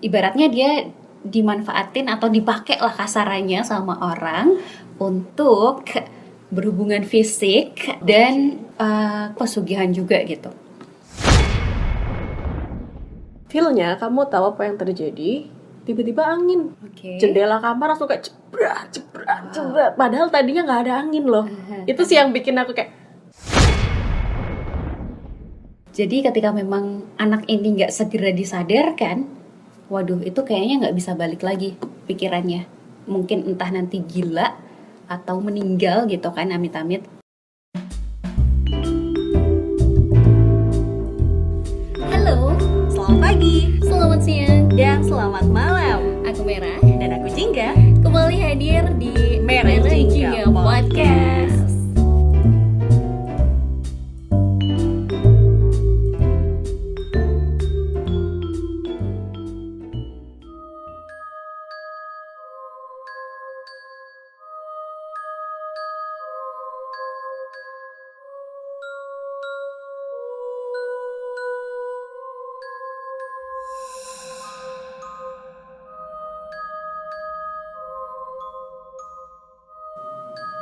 ibaratnya dia dimanfaatin atau dipakai lah kasarannya sama orang untuk berhubungan fisik dan pesugihan juga gitu. Feel-nya kamu tahu apa yang terjadi? Tiba-tiba angin. Oke. Jendela kamar langsung kayak jebrak. Padahal tadinya nggak ada angin loh. Itu sih yang bikin aku kayak. Jadi ketika memang anak ini nggak segera disadarkan, waduh itu kayaknya nggak bisa balik lagi pikirannya. Mungkin entah nanti gila atau meninggal gitu kan, amit-amit. Halo, Selamat pagi selamat siang. dan selamat malam. Aku Merah. Dan aku Jingga. Kembali hadir di Merah Jingga Podcast.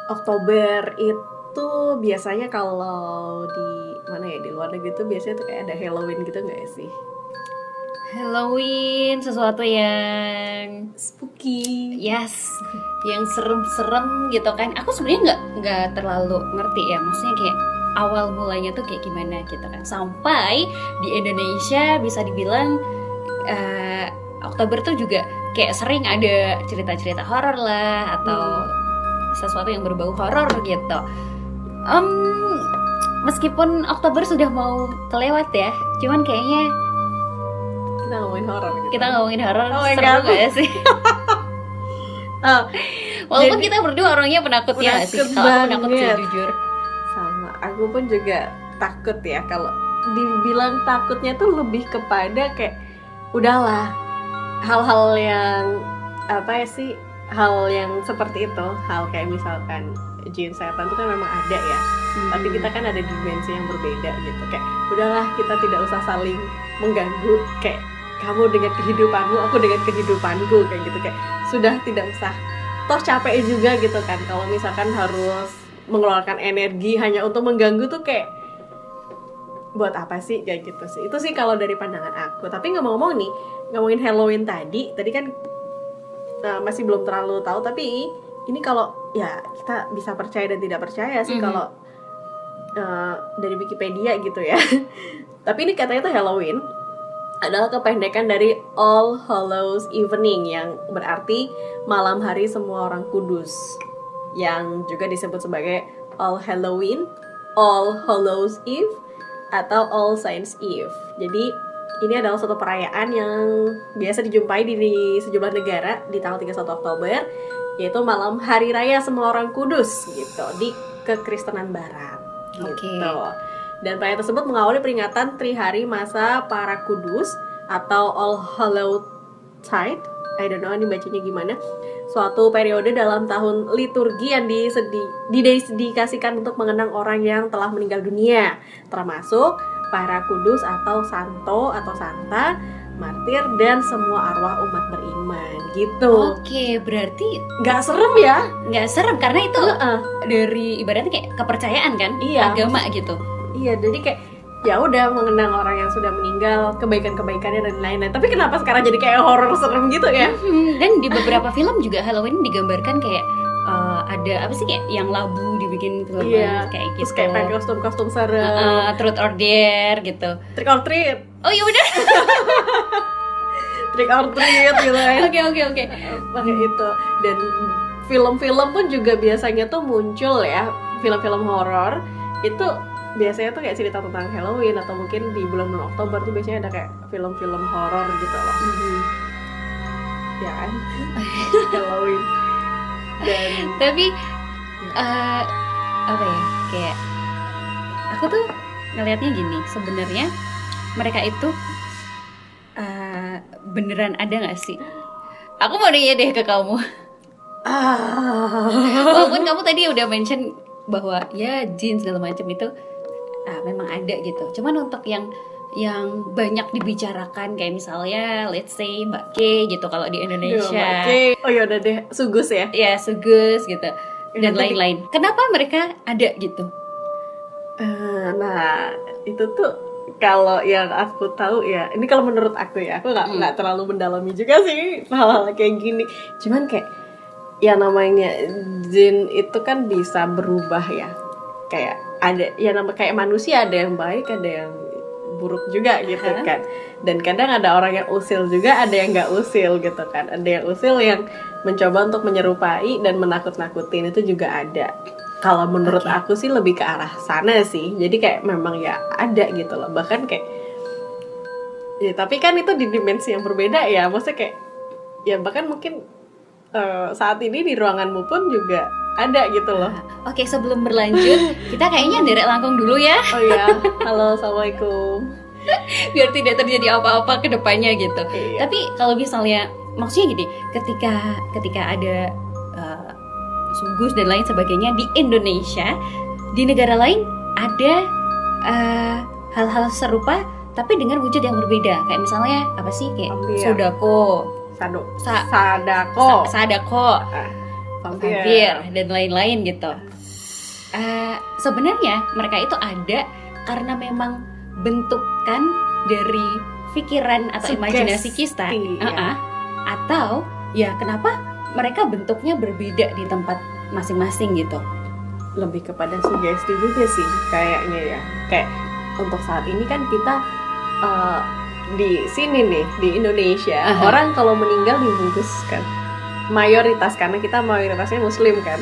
Oktober itu biasanya kalau di mana ya, di luar negeri itu biasanya tuh kayak ada Halloween gitu nggak sih? Halloween, sesuatu yang Spooky. yes, yang serem-serem gitu kan. Aku sebenarnya nggak terlalu ngerti ya, maksudnya kayak awal mulanya tuh kayak gimana gitu kan. Sampai di Indonesia bisa dibilang Oktober tuh juga kayak sering ada cerita-cerita horor lah atau sesuatu yang berbau horor gitu. Meskipun Oktober sudah mau kelewat ya, cuman kayaknya Kita ngomongin horor gitu. kita ngomongin horor Oh my seru God. gak ya sih? Oh, Walaupun jadi- kita berdua orangnya penakut ya nggak sih? Penakut Kalau aku penakut sih banget. jujur. sama, aku pun juga takut ya. Kalau dibilang takutnya tuh lebih kepada kayak udahlah, hal-hal yang apa ya sih, hal yang seperti itu, hal kayak misalkan jin setan itu kan memang ada ya, tapi kita kan ada dimensi yang berbeda gitu. Kayak udahlah, kita tidak usah saling mengganggu, kayak kamu dengan kehidupanmu, aku dengan kehidupanku, kayak gitu. Kayak sudah tidak usah, toh capek juga gitu kan kalau misalkan harus mengeluarkan energi hanya untuk mengganggu tuh kayak buat apa sih, kayak gitu sih. Itu sih kalau dari pandangan aku. Tapi ngomong-ngomong nih, ngomongin Halloween tadi kan masih belum terlalu tahu, tapi ini kalau ya kita bisa percaya dan tidak percaya sih kalau dari Wikipedia gitu ya. Tapi ini katanya tuh Halloween adalah kependekan dari All Hallows Evening, yang berarti malam hari semua orang kudus, yang juga disebut sebagai All Halloween, All Hallows Eve, atau All Saints Eve. Jadi ini adalah suatu perayaan yang biasa dijumpai di sejumlah negara di tanggal 31 Oktober, yaitu malam hari raya semua orang kudus gitu di kekristenan barat gitu. Dan perayaan tersebut mengawali peringatan Trihari Masa Para Kudus atau All Hallow Tide. I don't know ini bacanya gimana. Suatu periode dalam tahun liturgi yang didedikasikan untuk mengenang orang yang telah meninggal dunia, termasuk para kudus atau santo atau santa, martir, dan semua arwah umat beriman gitu. Oke, berarti Gak serem ya? nggak serem karena itu Heeh. dari ibaratnya kayak kepercayaan kan, Iya. agama gitu. Iya, jadi kayak ya udah mengenang orang yang sudah meninggal, kebaikan-kebaikannya dan lain-lain. Tapi kenapa sekarang jadi kayak horor serem gitu ya? Dan di beberapa film juga Halloween digambarkan kayak ada apa sih kayak yang labu dibikin film Iya, kayak terus gitu. kayak pakai kostum-kostum serem. Truth or Dare gitu. Trick or treat, Oh iya udah. trick or treat gitu kan. Oke. Pakai itu. Dan film-film pun juga biasanya tuh muncul ya, film-film horor itu biasanya tuh kayak cerita tentang Halloween, atau mungkin di bulan-bulan Oktober tuh biasanya ada kayak film-film horor gitu loh. Ya kan? Halloween. Dan Tapi apa ya, kayak aku tuh ngelihatnya gini, sebenarnya mereka itu beneran ada nggak sih? Aku mau nanya deh ke kamu. Walaupun kamu tadi udah mention bahwa ya jin segala macam itu memang ada gitu. Cuman untuk yang yang banyak dibicarakan kayak misalnya let's say Mbak K gitu kalau di Indonesia. Oh ya udah deh, Sugus ya. Ya, Sugus gitu. Dan Nanti- lain-lain. Kenapa mereka ada gitu? Nah, itu tuh kalau yang aku tahu ya, ini kalau menurut aku ya, aku nggak terlalu mendalami juga sih hal-hal kayak gini. Cuman kayak ya namanya jin itu kan bisa berubah ya. Kayak ada ya nama kayak manusia, ada yang baik, ada yang buruk juga gitu kan. Dan kadang ada orang yang usil juga, ada yang nggak usil gitu kan. Ada yang usil yang mencoba untuk menyerupai dan menakut-nakutin, itu juga ada. Kalau menurut aku sih lebih ke arah sana sih. Jadi kayak memang ya ada gitu loh. Bahkan kayak ya tapi kan itu di dimensi yang berbeda ya. Maksudnya kayak ya bahkan mungkin saat ini di ruanganmu pun juga ada gitu loh. Oke, sebelum berlanjut, kita kayaknya derek langkung dulu ya. Oh iya, halo, assalamualaikum. Biar tidak terjadi apa-apa ke depannya gitu. Iya. Tapi kalau misalnya, maksudnya gini, ketika ada Sugus dan lain sebagainya di Indonesia, di negara lain ada hal-hal serupa tapi dengan wujud yang berbeda. Kayak misalnya apa sih, kayak Vampir. sodako, Sadako, sadako, vampir. vampir dan lain-lain gitu. Sebenarnya mereka itu ada karena memang bentukan dari pikiran atau imajinasi kita, Iya. atau ya kenapa mereka bentuknya berbeda di tempat masing-masing gitu. Lebih kepada sugesti juga sih kayaknya ya. Kayak untuk saat ini kan kita di sini nih di Indonesia, orang kalau meninggal dibungkus kan. Mayoritas, karena kita mayoritasnya muslim kan,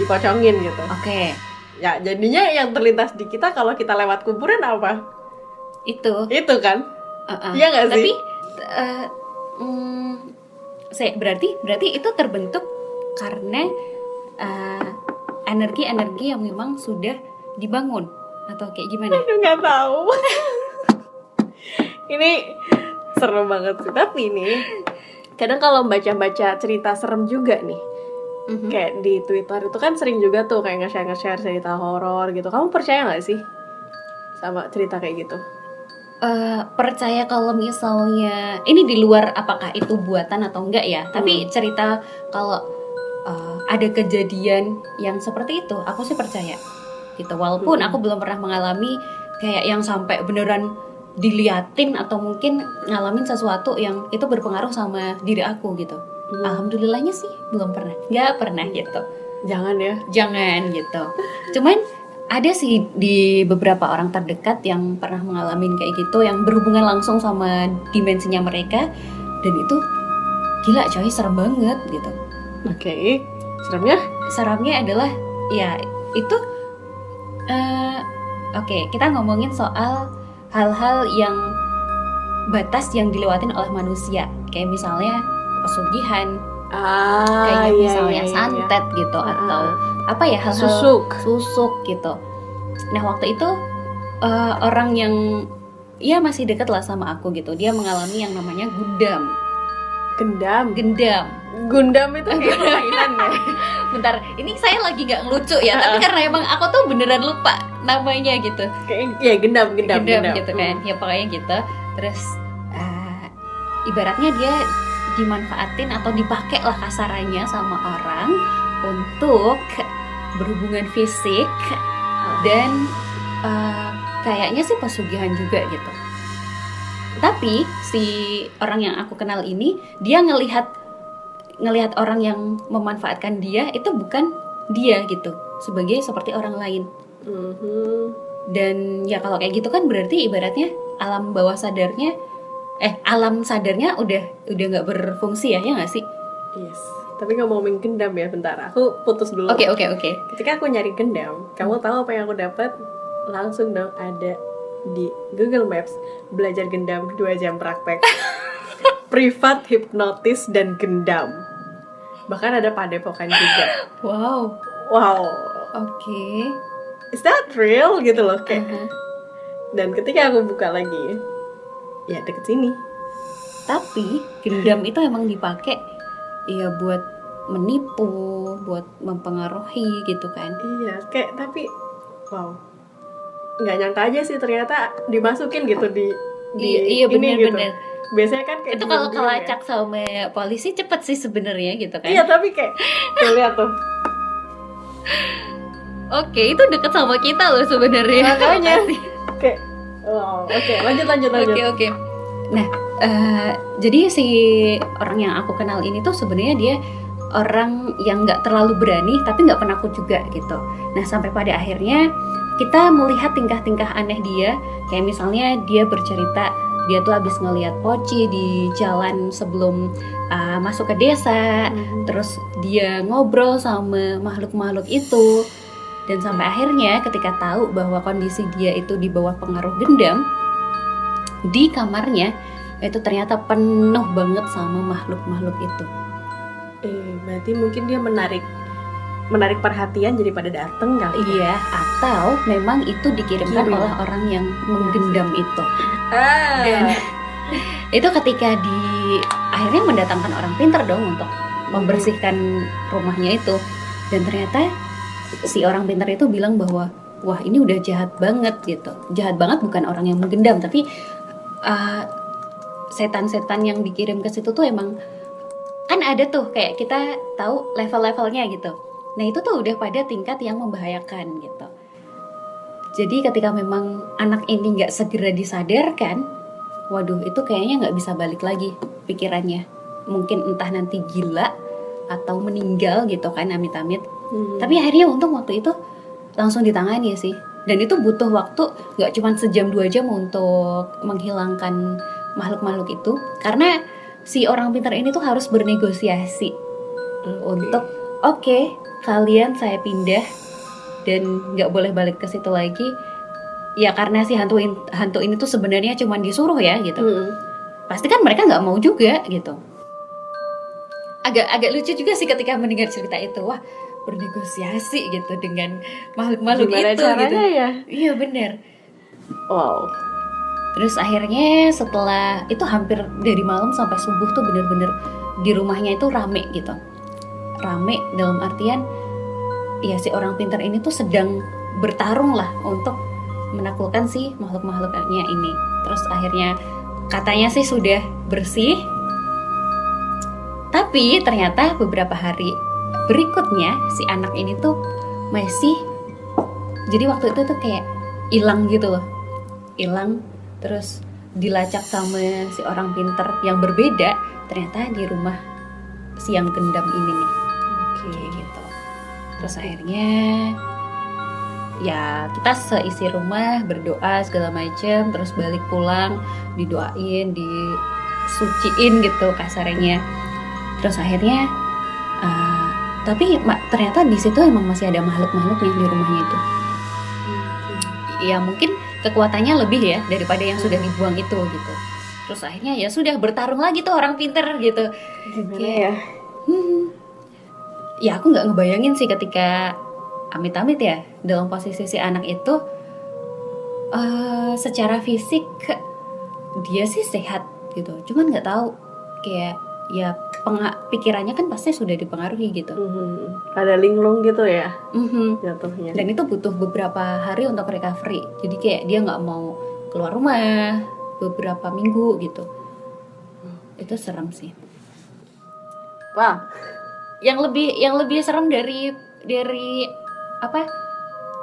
dipocongin gitu. Oke. Ya jadinya yang terlintas di kita kalau kita lewat kuburan apa? Itu kan? Iya nggak sih? Tapi berarti itu terbentuk karena energi-energi yang memang sudah dibangun atau kayak gimana? Aduh, nggak tahu. Ini seru banget sih. Tapi nih kadang kalau baca-baca cerita serem juga nih, kayak di Twitter itu kan sering juga tuh kayak nge-share cerita horor gitu. Kamu percaya nggak sih sama cerita kayak gitu? Percaya kalau misalnya ini di luar apakah itu buatan atau enggak ya, tapi cerita kalau ada kejadian yang seperti itu aku sih percaya gitu, walaupun aku belum pernah mengalami kayak yang sampai beneran diliatin atau mungkin ngalamin sesuatu yang itu berpengaruh sama diri aku gitu. Alhamdulillahnya sih belum pernah, nggak pernah gitu. Jangan gitu. Cuman ada sih di beberapa orang terdekat yang pernah mengalami kayak gitu, yang berhubungan langsung sama dimensinya mereka, dan itu gila coy, serem banget gitu. Oke. Seremnya? Seramnya adalah ya itu oke, kita ngomongin soal hal-hal yang batas yang dilewatin oleh manusia, kayak misalnya pesugihan, kayak misalnya santet gitu, atau apa ya, hal-hal susuk gitu. Nah waktu itu orang yang ya masih dekat lah sama aku gitu, dia mengalami yang namanya Gundam itu kayak permainan ya. Bentar, ini saya lagi nggak ngelucu ya, tapi karena emang aku tuh beneran lupa namanya gitu. Kayak ya gendam gitu kan, ya pokoknya gitu. Terus ibaratnya dia dimanfaatin atau dipakai lah kasarannya sama orang untuk berhubungan fisik dan kayaknya sih pesugihan juga gitu. Tapi si orang yang aku kenal ini, dia ngelihat orang yang memanfaatkan dia itu bukan dia gitu, seperti orang lain. Dan ya kalau kayak gitu kan berarti ibaratnya alam bawah sadarnya alam sadarnya udah nggak berfungsi ya nggak sih? Yes. Tapi ngomongin gendam ya, bentar aku putus dulu. Oke. Ketika aku nyari gendam, kamu tahu apa yang aku dapat? Langsung dong ada di Google Maps, belajar gendam 2 jam praktek. Privat hipnotis dan gendam. Bahkan ada padepokan juga. Wow. Oke. Is that real gitu loh kayak. Dan ketika aku buka lagi, ya deket sini. Tapi gendam itu emang dipakai ya buat menipu, buat mempengaruhi gitu kan. Iya, kayak tapi wow. nggak nyangka aja sih ternyata dimasukin gitu di Iya ini gitu. benar-benar. Biasanya kan kayak Itu kalau diem-diem ya. kelacak sama polisi cepet sih sebenarnya gitu kan. Iya, tapi kayak tuh lihat tuh. Oke, itu deket sama kita loh sebenarnya. Makanya. Makasih. Kayak oke, lanjut. Oke. Nah, jadi si orang yang aku kenal ini tuh sebenarnya dia orang yang nggak terlalu berani, tapi nggak penakut juga gitu. Nah, sampai pada akhirnya kita melihat tingkah-tingkah aneh dia, kayak misalnya dia bercerita dia tuh habis ngelihat poci di jalan sebelum masuk ke desa, terus dia ngobrol sama makhluk-makhluk itu, dan sampai akhirnya ketika tahu bahwa kondisi dia itu di bawah pengaruh gendam, di kamarnya itu ternyata penuh banget sama makhluk-makhluk itu. Berarti mungkin dia menarik perhatian jadi pada dateng kali. Iya, atau memang itu dikirimkan oleh orang yang menggendam itu. Dan itu ketika akhirnya mendatangkan orang pintar dong untuk membersihkan rumahnya itu. Dan ternyata si orang pintar itu bilang bahwa wah ini udah jahat banget gitu. Jahat banget bukan orang yang menggendam, tapi setan-setan yang dikirim ke situ tuh emang kan ada tuh kayak kita tahu level-levelnya gitu. Nah itu tuh udah pada tingkat yang membahayakan gitu. Jadi ketika memang anak ini nggak segera disadarkan, waduh itu kayaknya nggak bisa balik lagi pikirannya. Mungkin entah nanti gila atau meninggal gitu kan, amit-amit. Tapi akhirnya untung waktu itu langsung ditangani sih. Dan itu butuh waktu nggak cuma sejam 2 jam untuk menghilangkan makhluk-makhluk itu. Karena si orang pintar ini tuh harus bernegosiasi untuk oke, kalian saya pindah dan nggak boleh balik ke situ lagi. Ya karena si hantu ini tuh sebenarnya cuma disuruh ya gitu. Pasti kan mereka nggak mau juga gitu. Agak lucu juga sih ketika mendengar cerita itu. Wah, bernegosiasi gitu dengan makhluk-makhluk Gimana itu caranya gitu. ya? Iya benar. Wow. Terus akhirnya setelah itu hampir dari malam sampai subuh tuh bener-bener di rumahnya itu rame gitu. Rame dalam artian ya si orang pintar ini tuh sedang bertarung lah untuk menaklukkan si makhluk-makhluknya ini. Terus akhirnya katanya sih sudah bersih. Tapi ternyata beberapa hari berikutnya si anak ini tuh masih, jadi waktu itu tuh kayak hilang gitu loh. Hilang terus dilacak sama si orang pintar yang berbeda, ternyata di rumah si yang gendam ini nih. Oke gitu. Terus akhirnya ya kita seisi rumah berdoa segala macam, terus balik pulang didoain, disuciin gitu kasarnya. Terus akhirnya tapi ternyata di situ emang masih ada makhluk-makhluknya di rumahnya itu. Ya mungkin kekuatannya lebih ya daripada yang sudah dibuang itu gitu. Terus akhirnya ya sudah bertarung lagi tuh orang pinter gitu. Gimana ya? Ya aku nggak ngebayangin sih ketika amit-amit ya dalam posisi si anak itu secara fisik dia sih sehat gitu. Cuman nggak tahu kayak ya pikirannya kan pasti sudah dipengaruhi gitu. Ada linglung gitu ya jatuhnya. Dan itu butuh beberapa hari untuk recovery. Jadi kayak dia nggak mau keluar rumah beberapa minggu gitu. Itu serem sih. Wah, yang lebih serem dari apa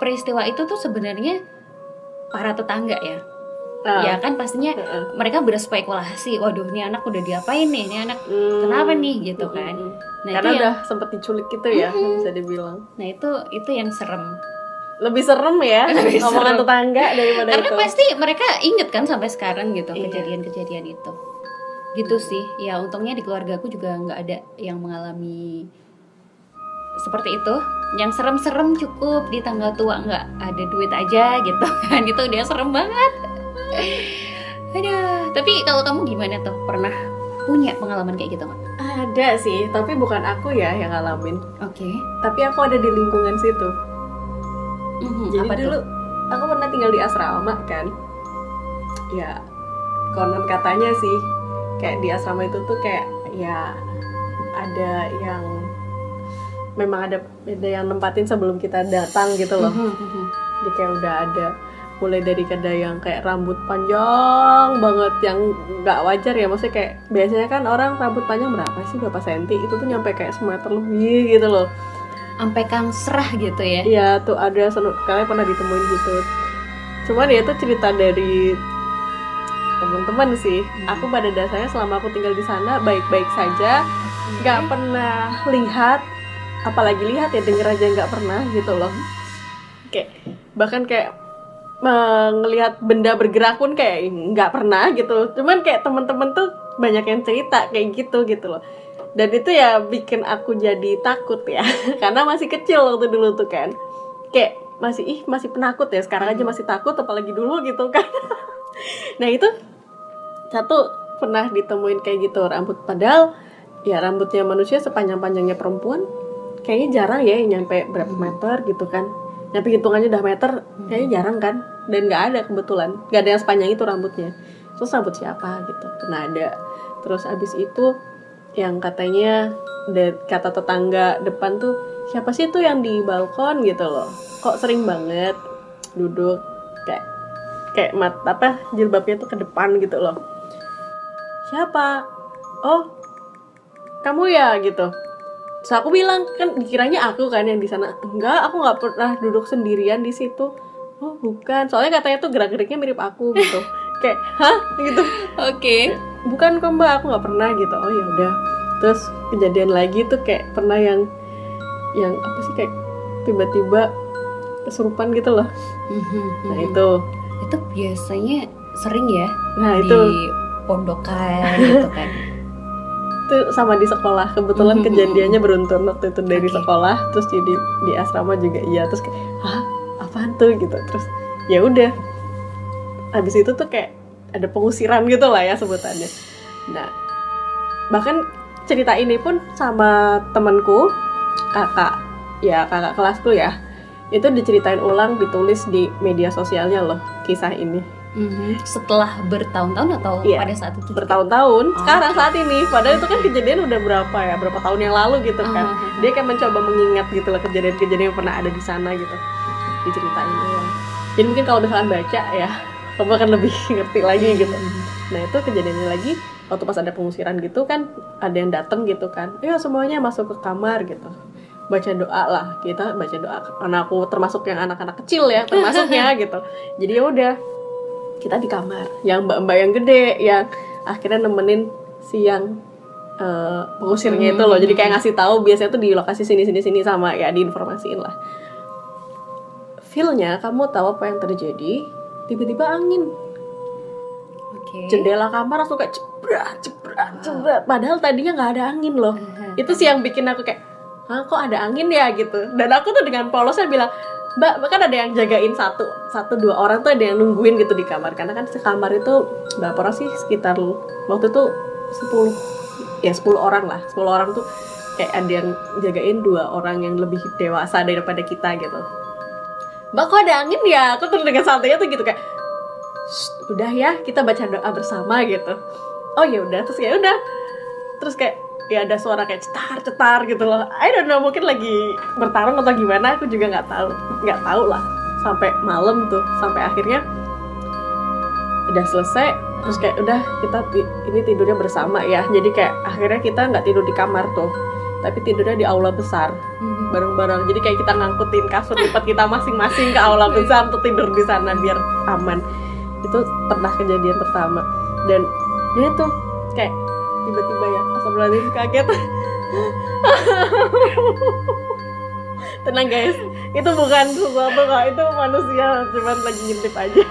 peristiwa itu tuh sebenarnya para tetangga ya. Ya kan pastinya mereka berspekulasi, waduh ini anak udah diapain nih, ini anak kenapa nih gitu kan. Nah, karena itu udah sempet diculik gitu ya, bisa dibilang. Nah itu yang serem. Lebih serem ya omongan tetangga daripada Karena itu. pasti mereka inget kan sampai sekarang gitu kejadian-kejadian itu. Gitu sih. Ya untungnya di keluarga aku juga nggak ada yang mengalami seperti itu. Yang serem-serem cukup di tanggal tua nggak ada duit aja gitu kan. Itu udah serem banget. Aduh, tapi kalau kamu gimana tuh? Pernah punya pengalaman kayak gitu nggak? Ada sih, tapi bukan aku ya yang ngalamin. Oke. Tapi aku ada di lingkungan situ. Jadi apa dulu tuh? aku pernah tinggal di asrama kan. Ya, konon katanya sih kayak di asrama itu tuh kayak ya ada yang memang ada yang nempatin sebelum kita datang gitu loh. Jadi kayak udah ada mulai dari kada yang kayak rambut panjang banget yang nggak wajar ya, maksudnya kayak biasanya kan orang rambut panjang berapa senti, itu tuh nyampe kayak semeter lebih gitu loh, sampai kang serah gitu ya. iya tuh ada kalian pernah ditemuin gitu. Cuman ya itu cerita dari teman-teman sih. Aku pada dasarnya selama aku tinggal di sana baik-baik saja, nggak pernah lihat, apalagi lihat ya, denger aja nggak pernah gitu loh. Kayak bahkan kayak ngelihat benda bergerak pun kayak nggak pernah gitu. Cuman kayak teman-teman tuh banyak yang cerita kayak gitu loh. Dan itu ya bikin aku jadi takut ya, karena masih kecil waktu dulu tuh kan. Kayak masih penakut ya, sekarang aja masih takut apalagi dulu gitu kan. Nah itu satu pernah ditemuin kayak gitu rambut, padahal ya rambutnya manusia sepanjang-panjangnya perempuan kayaknya jarang ya nyampe berapa meter gitu kan, nyampe hitungannya udah meter kayaknya jarang kan, dan nggak ada, kebetulan nggak ada yang sepanjang itu rambutnya. Terus rambut siapa gitu pernah ada. Terus abis itu yang katanya kata tetangga depan tuh, siapa sih tuh yang di balkon gitu loh, kok sering banget duduk kayak jilbabnya tuh ke depan gitu loh. Siapa? Oh, kamu ya gitu. Terus aku bilang, kan dikiranya aku kan yang di sana. Enggak, aku nggak pernah duduk sendirian di situ. Oh bukan, soalnya katanya tuh gerak-geriknya mirip aku gitu. Kayak hah gitu. Oke. Bukan kok mbak, aku nggak pernah gitu. Oh ya udah. Terus kejadian lagi tuh kayak pernah yang apa sih, kayak tiba-tiba kesurupan gitu loh. Nah itu biasanya sering ya. Nah di itu pondokan gitu kan. itu sama di sekolah, kebetulan kejadiannya beruntun waktu itu dari sekolah, terus jadi di asrama juga iya. Terus kayak hah apaan tuh gitu. Terus ya udah, habis itu tuh kayak ada pengusiran gitu lah ya sebutannya. Nah bahkan cerita ini pun sama temanku, kakak kelasku ya, itu diceritain ulang, ditulis di media sosialnya loh kisah ini. Setelah bertahun-tahun atau pada saat itu? Bertahun-tahun, sekarang saat ini. Padahal itu kan kejadian udah berapa tahun yang lalu gitu kan. Dia kan mencoba mengingat gitu loh kejadian-kejadian yang pernah ada di sana gitu, diceritain ulang. Jadi mungkin kalau misalkan baca ya, kamu akan lebih ngerti lagi gitu. Nah itu kejadiannya lagi waktu pas ada pengusiran gitu kan, ada yang datang gitu kan, ya semuanya masuk ke kamar gitu, baca doa lah, kita baca doa. Karena aku termasuk yang anak-anak kecil ya, termasuknya gitu. Jadi ya udah, kita di kamar, yang mbak-mbak yang gede yang akhirnya nemenin si yang pengusirnya itu loh. Jadi kayak ngasih tahu biasanya tuh di lokasi sini sama ya, diinformasiin lah. Feel-nya kamu tahu apa yang terjadi? Tiba-tiba angin. Jendela kamar langsung kayak jebret. Padahal tadinya nggak ada angin loh. Itu sih yang bikin aku kayak, hah kok ada angin ya gitu. Dan aku tuh dengan polosnya bilang, Mbak, kan ada yang jagain satu dua orang tuh, ada yang nungguin gitu di kamar. Karena kan sekamar itu berapa orang sih, sekitar waktu itu 10 orang lah. 10 orang tuh kayak ada yang jagain 2 orang yang lebih dewasa daripada kita gitu. Mbak, kok ada angin ya? Aku tuh dengan santainya tuh gitu kayak, udah ya kita baca doa bersama gitu. Oh ya udah, terus ya udah. Terus kayak ya ada suara kayak cetar gitu loh. I don't know, mungkin lagi bertarung atau gimana, aku juga nggak tahu lah. Sampai malam tuh, sampai akhirnya udah selesai. Terus kayak udah, kita ini tidurnya bersama ya. Jadi kayak akhirnya kita nggak tidur di kamar tuh, tapi tidurnya di aula besar bareng-bareng. Jadi kayak kita ngangkutin kasur lipat kita masing-masing ke aula besar untuk tidur di sana biar aman. Itu pernah kejadian pertama. Dan dia tuh kayak tiba-tiba ya, astagfirullahaladzim, kaget. Tenang guys, itu bukan sesuatu kok, itu manusia cuman lagi ngintip aja.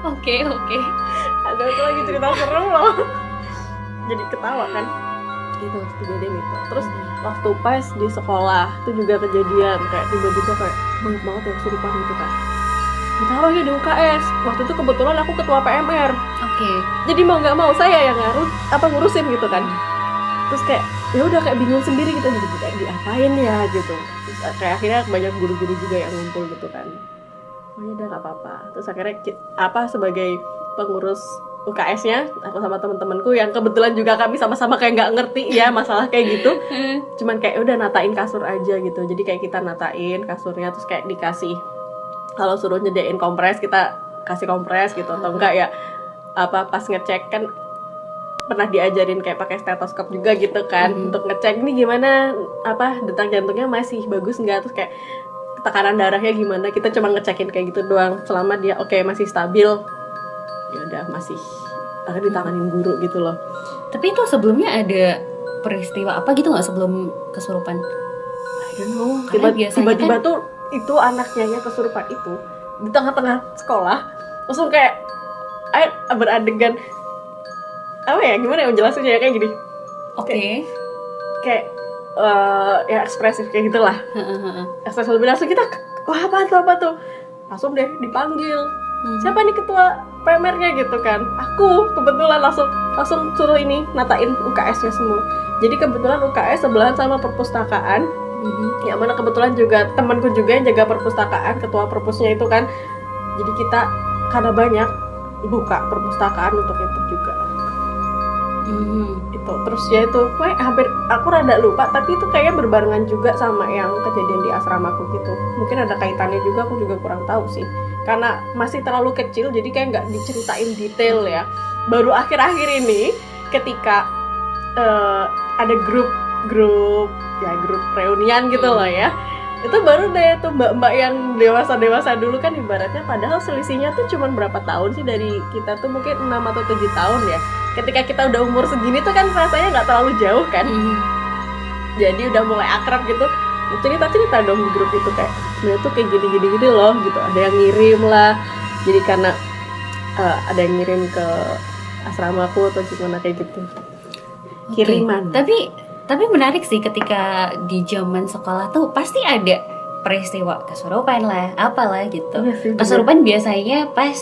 Oke. Aduh, aku lagi cerita serem loh. Jadi ketawa kan. Itu kejadian itu. Terus waktu pas di sekolah itu juga kejadian kayak tiba-tiba kayak banyak banget yang kesurupan gitu kan. Ditaruh ya di UKS. Waktu itu kebetulan aku ketua PMR. Jadi mau nggak mau saya yang ngurusin gitu kan. Terus kayak ya udah kayak bingung sendiri gitu, jadi kayak diapain ya gitu. Terus kayak akhirnya banyak guru-guru juga yang ngumpul gitu kan. Oh ya udah nggak apa-apa. Terus akhirnya sebagai pengurus UKS-nya, aku sama temen-temenku yang kebetulan juga kami sama-sama kayak nggak ngerti ya masalah kayak gitu. Cuman kayak udah natain kasur aja gitu. Jadi kayak kita natain kasurnya, terus kayak dikasih, kalau suruh nyediain kompres kita kasih kompres gitu, atau enggak ya apa pas ngecek kan pernah diajarin kayak pakai stetoskop juga gitu kan, untuk ngecek nih gimana apa detak jantungnya masih bagus nggak, terus kayak tekanan darahnya gimana, kita cuma ngecekin kayak gitu doang. Selama dia oke, masih stabil, ya udah masih akan ditanganin guru gitu loh. Tapi itu sebelumnya ada peristiwa apa gitu nggak sebelum kesurupan? I don't know. Karena biasanya Tiba-tiba kan- tuh itu anaknya kesurupan itu di tengah-tengah sekolah, langsung kayak beradegan apa ya, gimana ya jelasinnya ya, kayak gini. Oke. Kayak ya ekspresif kayak gitulah. Ekspresif lebih langsung kita, wah apa tuh, langsung deh dipanggil. Siapa nih ketua PMR-nya gitu kan? Aku kebetulan langsung suruh ini natain UKS-nya semua. Jadi kebetulan UKS sebelahan sama perpustakaan. Yang mana kebetulan juga temanku juga yang jaga perpustakaan, ketua perpusnya itu kan. Jadi kita karena banyak buka perpustakaan untuk itu juga. Itu terus ya itu, hampir aku rada lupa, tapi itu kayaknya berbarengan juga sama yang kejadian di asramaku gitu. Mungkin ada kaitannya juga, aku juga kurang tahu sih. Karena masih terlalu kecil, jadi kayak nggak diceritain detail ya. Baru akhir-akhir ini ketika ada grup reunian gitu loh ya. Itu baru deh tuh mbak-mbak yang dewasa dulu kan ibaratnya, padahal selisihnya tuh cuma berapa tahun sih dari kita tuh, mungkin 6 atau 7 tahun ya. Ketika kita udah umur segini tuh kan rasanya nggak terlalu jauh kan. Jadi udah mulai akrab gitu. Cerita dong di grup itu kayak, dia tuh kayak gini loh gitu. Ada yang ngirim lah. Jadi karena ada yang ngirim ke asramaku atau gimana kayak gitu. Kiriman. Tapi menarik sih ketika di zaman sekolah tuh pasti ada peristiwa kesurupan lah, apalah gitu. Iya sih, kesurupan biasanya pas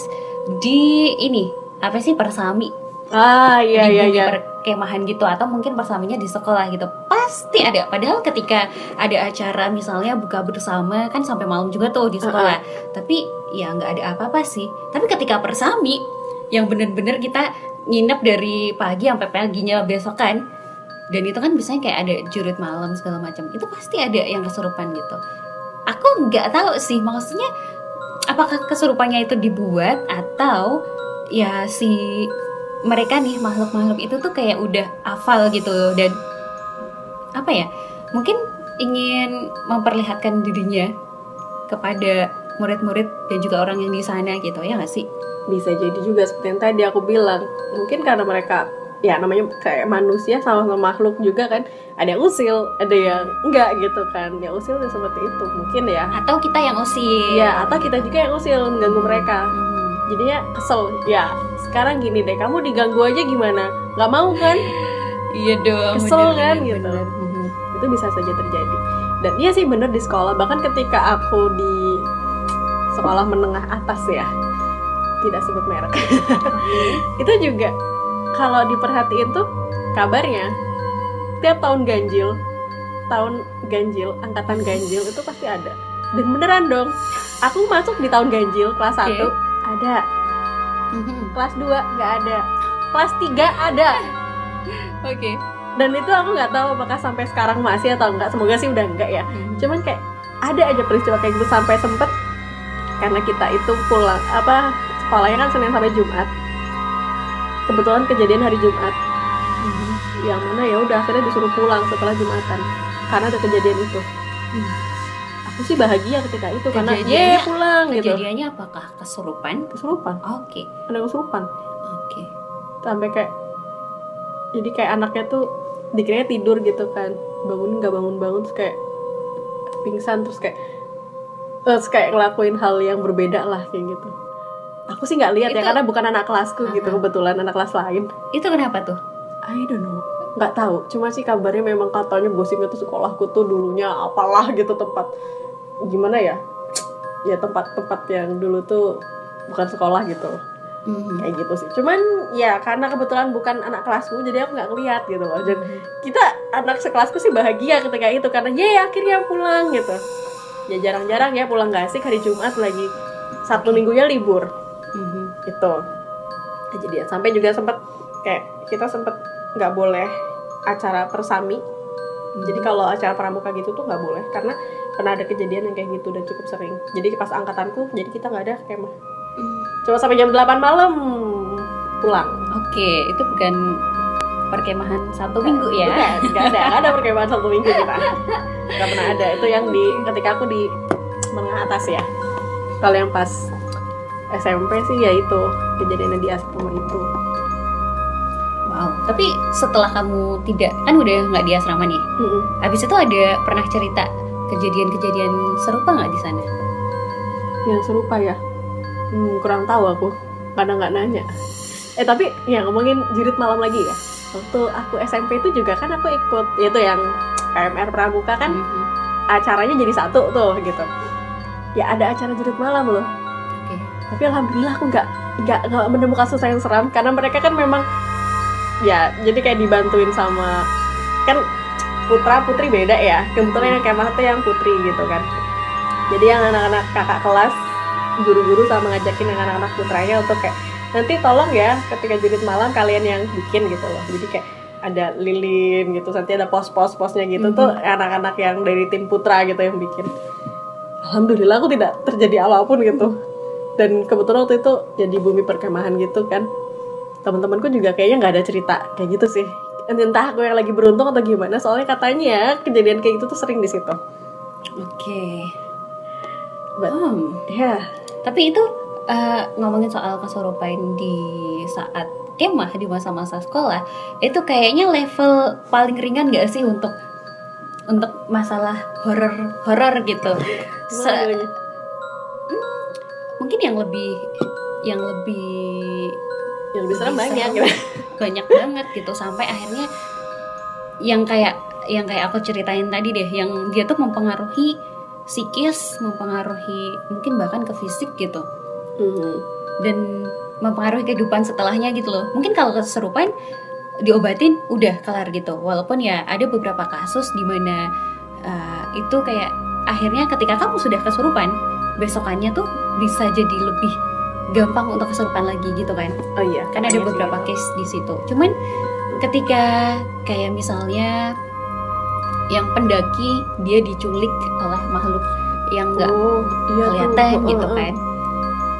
di ini apa sih, persami. Di perkemahan gitu, atau mungkin persaminya di sekolah gitu. Pasti ada. Padahal ketika ada acara misalnya buka bersama kan sampai malam juga tuh di sekolah. Tapi ya nggak ada apa-apa sih. Tapi ketika persami yang bener-bener kita nginep dari pagi sampai paginya besokan, dan itu kan biasanya kayak ada jurit malam segala macam, itu pasti ada yang kesurupan gitu. Aku nggak tahu sih, maksudnya apakah kesurupannya itu dibuat atau ya si mereka nih makhluk-makhluk itu tuh kayak udah hafal gitu, dan apa ya, mungkin ingin memperlihatkan dirinya kepada murid-murid dan juga orang yang di sana gitu, ya nggak sih? Bisa jadi juga seperti yang tadi aku bilang, mungkin karena mereka ya namanya kayak manusia sama-sama makhluk juga kan, ada yang usil, ada yang enggak gitu kan. Yang usil ya seperti itu mungkin ya, Atau kita yang usil. ya atau kita juga yang usil mengganggu mereka. Jadinya kesel ya. Sekarang gini deh, kamu diganggu aja gimana, nggak mau kan? Iya dong. Kesel bener, kan bener, gitu. bener. Itu bisa saja terjadi. Dan iya sih bener di sekolah, bahkan ketika aku di sekolah menengah atas ya, tidak sebut merek. Itu juga kalau diperhatiin tuh kabarnya tiap tahun ganjil, angkatan ganjil itu pasti ada. Dan beneran dong, aku masuk di tahun ganjil kelas 1 ada, kelas 2 nggak ada, kelas 3 ada. Oke. Dan itu aku nggak tahu apakah sampai sekarang masih atau enggak, semoga sih udah enggak ya. Cuman kayak ada aja peristiwa kayak gitu, sampai sempet karena kita itu pulang sekolahnya kan Senin sampai Jumat. Kebetulan kejadian hari Jumat, yang mana ya udah akhirnya disuruh pulang setelah Jumatan karena ada kejadian itu. Aku sih bahagia ketika itu karena pulang gitu. Kejadiannya apakah kesurupan? Kesurupan, Oke. ada kesurupan. Oke. Sampai kayak, jadi kayak anaknya tuh dikiranya tidur gitu kan, nggak bangun terus kayak pingsan, terus kayak ngelakuin hal yang berbeda lah kayak gitu. Aku sih nggak lihat ya karena bukan anak kelasku gitu, kebetulan anak kelas lain. Itu kenapa tuh? I don't know, nggak tahu. Cuma sih kabarnya memang katanya gosipnya tuh sekolahku tuh dulunya apalah gitu, tempat gimana ya? Ya tempat-tempat yang dulu tuh bukan sekolah gitu. Kayak gitu sih. Cuman ya karena kebetulan bukan anak kelasku, jadi aku nggak ngeliat gitu loh. Dan kita anak sekelasku sih bahagia ketika itu karena akhirnya pulang gitu. Ya jarang-jarang ya pulang, nggak asik hari Jumat lagi, Sabtu Minggunya libur. Gitu. kejadian. Sampai juga sempat kayak kita sempat nggak boleh acara persami. Jadi kalau acara pramuka gitu tuh nggak boleh karena pernah ada kejadian yang kayak gitu dan cukup sering. Jadi pas angkatanku, jadi kita nggak ada kemah. Cuma sampai jam 8 malam pulang. Oke, itu bukan perkemahan Sabtu Minggu ya? Bukan, nggak ada perkemahan Sabtu Minggu kita. Nggak pernah ada. Itu yang ketika aku di menengah atas ya. Kalau yang pas SMP sih ya itu kejadiannya di asrama itu. Wow, tapi setelah kamu kan udah nggak di asrama nih. Habis itu ada pernah cerita kejadian-kejadian serupa nggak di sana? Yang serupa ya? Kurang tahu aku, kadang nggak nanya. Tapi ya ngomongin jurit malam lagi ya. Waktu aku SMP itu juga kan aku ikut, yaitu yang PMR Pramuka kan acaranya jadi satu tuh gitu. Ya ada acara jurit malam loh. Tapi alhamdulillah aku nggak menemukan sesuatu yang seram karena mereka kan memang ya jadi kayak dibantuin sama kan putra putri beda ya. Kebetulan yang kemah tuh yang putri gitu kan. Jadi yang anak-anak kakak kelas guru-guru sama ngajakin yang anak-anak putranya untuk kayak nanti tolong ya ketika jurit malam kalian yang bikin gitu loh. Jadi kayak ada lilin gitu, nanti ada pos-posnya gitu tuh anak-anak yang dari tim putra gitu yang bikin. Alhamdulillah aku tidak terjadi apapun gitu. Dan kebetulan waktu itu jadi bumi perkemahan gitu kan. Teman-temanku juga kayaknya nggak ada cerita kayak gitu sih. Entah aku yang lagi beruntung atau gimana. Soalnya katanya ya kejadian kayak gitu tuh sering di situ. Oke. Ya. Tapi itu ngomongin soal kesurupan di saat kemah di masa-masa sekolah, itu kayaknya level paling ringan nggak sih untuk masalah horor gitu. Mungkin yang lebih serem banyak gitu. Banyak banget gitu sampai akhirnya yang kayak aku ceritain tadi deh, yang dia tuh mempengaruhi psikis, mempengaruhi mungkin bahkan ke fisik gitu. Dan mempengaruhi kehidupan setelahnya gitu loh. Mungkin kalau kesurupan diobatin udah kelar gitu. Walaupun ya ada beberapa kasus di mana itu kayak akhirnya ketika kamu sudah kesurupan, besokannya tuh bisa jadi lebih gampang untuk kesurupan lagi gitu kan. Oh iya. Kan ada beberapa case di situ. Cuman ketika kayak misalnya yang pendaki dia diculik oleh makhluk yang nggak kelihatan gitu kan.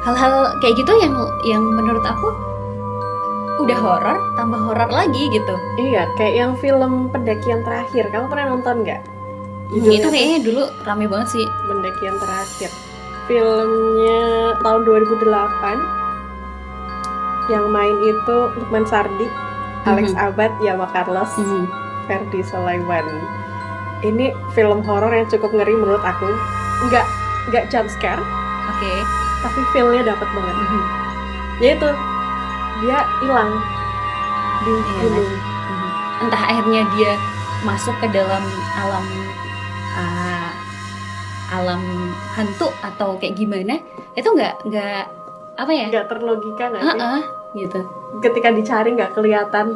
Hal-hal kayak gitu yang menurut aku udah horor tambah horor lagi gitu. Iya, kayak yang film Pendakian Terakhir. Kamu pernah nonton nggak? Itu kayaknya dulu rame banget sih. Pendakian Terakhir. Filmnya tahun 2008. Yang main itu Lukman Sardi, Alex Abad, Yama Carlos, Ferdi Sulaiman. Ini film horor yang cukup ngeri menurut aku. Nggak jump scare. Oke. Tapi feel-nya dapat banget. Yaitu dia hilang di gunung. Entah akhirnya dia masuk ke dalam alam hantu atau kayak gimana, itu nggak apa ya? Nggak terlogika nggak sih? Gitu. Ketika dicari nggak kelihatan.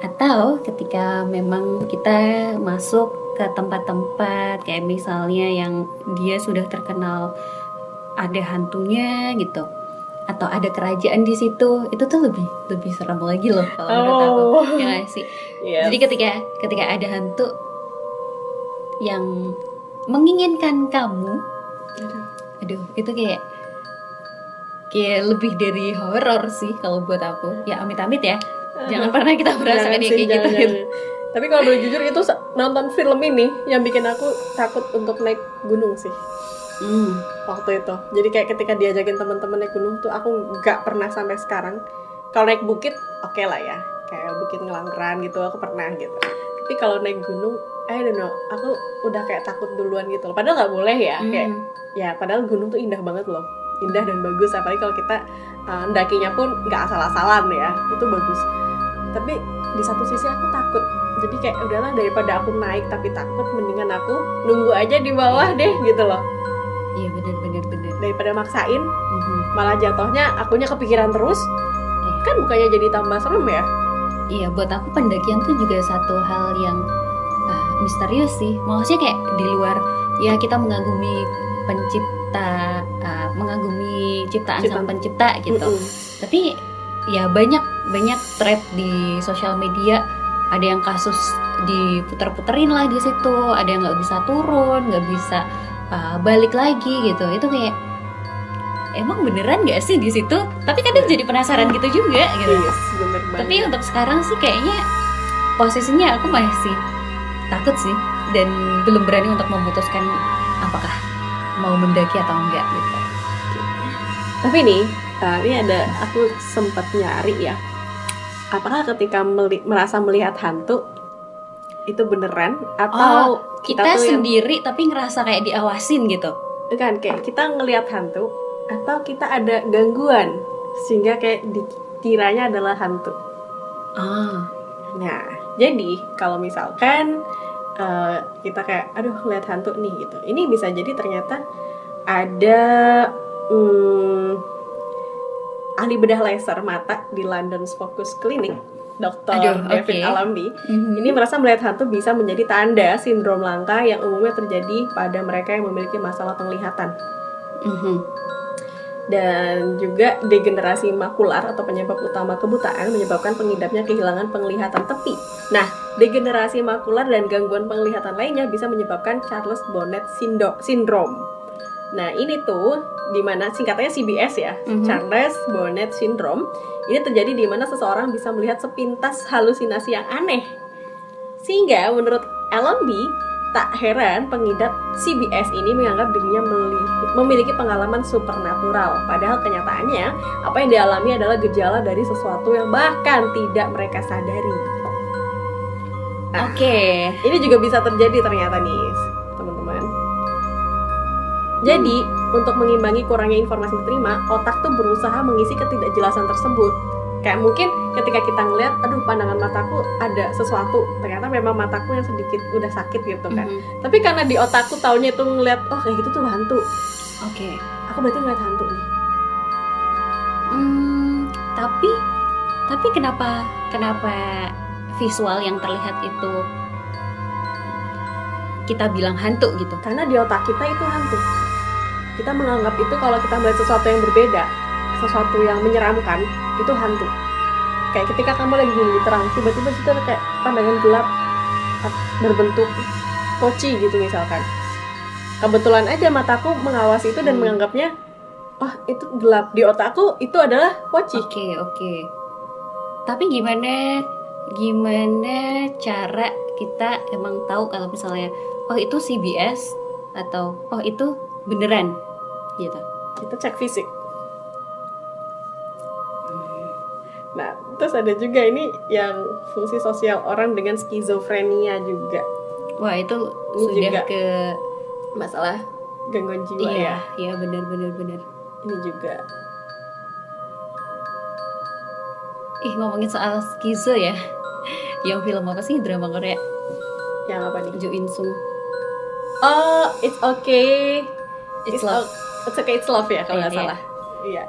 Atau ketika memang kita masuk ke tempat-tempat kayak misalnya yang dia sudah terkenal ada hantunya gitu, atau ada kerajaan di situ, itu tuh lebih serem lagi loh kalau menurut aku, ya nggak sih? Yes. Jadi ketika ada hantu yang menginginkan kamu, aduh itu kayak lebih dari horor sih kalau buat aku. Ya amit-amit ya, jangan pernah kita merasakan kayak gitu. Tapi kalau boleh jujur itu nonton film ini yang bikin aku takut untuk naik gunung sih. Waktu itu, jadi kayak ketika diajakin teman-teman naik gunung tuh aku nggak pernah sampai sekarang. Kalau naik bukit oke lah ya, kayak Bukit Ngelanggeran gitu aku pernah gitu. Tapi kalau naik gunung, I don't know, aku udah kayak takut duluan gitu loh. Padahal nggak boleh ya, kayak ya padahal gunung tuh indah banget loh, indah dan bagus. Apalagi kalau kita ndakinya pun nggak asal-asalan ya, itu bagus. Tapi di satu sisi aku takut. Jadi kayak udahlah daripada aku naik tapi takut, mendingan aku nunggu aja di bawah deh gitu loh. Iya benar. Daripada maksain, malah jatuhnya akunya kepikiran terus, kan bukannya jadi tambah serem ya? Iya, buat aku pendakian tuh juga satu hal yang misterius sih. Maksudnya kayak di luar ya kita mengagumi pencipta, mengagumi ciptaan sang pencipta gitu. Tapi ya banyak thread di sosial media, ada yang kasus diputer-puterin lah di situ, ada yang nggak bisa turun, nggak bisa balik lagi gitu. Itu kayak emang beneran nggak sih di situ? Tapi kadang jadi penasaran gitu juga gitu. Yes, bener banget. Tapi untuk sekarang sih kayaknya posisinya aku masih takut sih, dan belum berani untuk memutuskan apakah mau mendaki atau enggak gitu. Tapi nih, ini ada, aku sempat nyari ya, apakah ketika merasa melihat hantu itu beneran atau kita tuh sendiri tapi ngerasa kayak diawasin gitu? kan kayak kita ngelihat hantu atau kita ada gangguan sehingga kayak dikiranya adalah hantu. Nah, jadi kalau misalkan kita kayak aduh lihat hantu nih gitu, ini bisa jadi ternyata ada ahli bedah laser mata di London's Focus Clinic, Dr. David Allamby. Ini merasa melihat hantu bisa menjadi tanda sindrom langka yang umumnya terjadi pada mereka yang memiliki masalah penglihatan. Dan juga degenerasi makular atau penyebab utama kebutaan menyebabkan pengidapnya kehilangan penglihatan tepi. Nah, degenerasi makular dan gangguan penglihatan lainnya bisa menyebabkan Charles Bonnet Syndrome. Nah, ini tuh dimana singkatannya CBS ya, Charles Bonnet Syndrome. Ini terjadi di mana seseorang bisa melihat sepintas halusinasi yang aneh. Sehingga menurut Allamby, tak heran pengidap CBS ini menganggap dirinya memiliki pengalaman supernatural. Padahal kenyataannya, apa yang dialami adalah gejala dari sesuatu yang bahkan tidak mereka sadari. Nah, ini juga bisa terjadi ternyata nih, teman-teman. Jadi, untuk mengimbangi kurangnya informasi diterima, otak tuh berusaha mengisi ketidakjelasan tersebut. Kayak mungkin ketika kita ngeliat, aduh pandangan mataku ada sesuatu, ternyata memang mataku yang sedikit udah sakit gitu kan. Tapi karena di otakku taunya itu ngeliat, oh kayak gitu tuh hantu. Aku berarti ngeliat hantu nih. Tapi kenapa visual yang terlihat itu kita bilang hantu gitu? Karena di otak kita itu hantu. Kita menganggap itu kalau kita melihat sesuatu yang berbeda, sesuatu yang menyeramkan, itu hantu. Kayak ketika kamu lagi gini terang, tiba-tiba situ ada kayak pandangan gelap berbentuk poci gitu misalkan. Kebetulan aja mataku mengawasi itu dan menganggapnya, oh itu gelap. Di otakku itu adalah poci. Oke. Tapi gimana cara kita emang tahu kalau misalnya oh itu CBS atau oh itu beneran gitu? Kita cek fisik. Nah, terus ada juga ini yang fungsi sosial orang dengan skizofrenia juga. Wah, itu ini sudah juga ke masalah gangguan jiwa ya. Iya, benar. Ini juga. Ngomongin soal skizo ya. Yang film apa sih, drama Korea? Yang apa nih? Jo In Sung. Oh, It's Okay. It's Love. It's Okay, It's Love ya kalau nggak salah. Iya.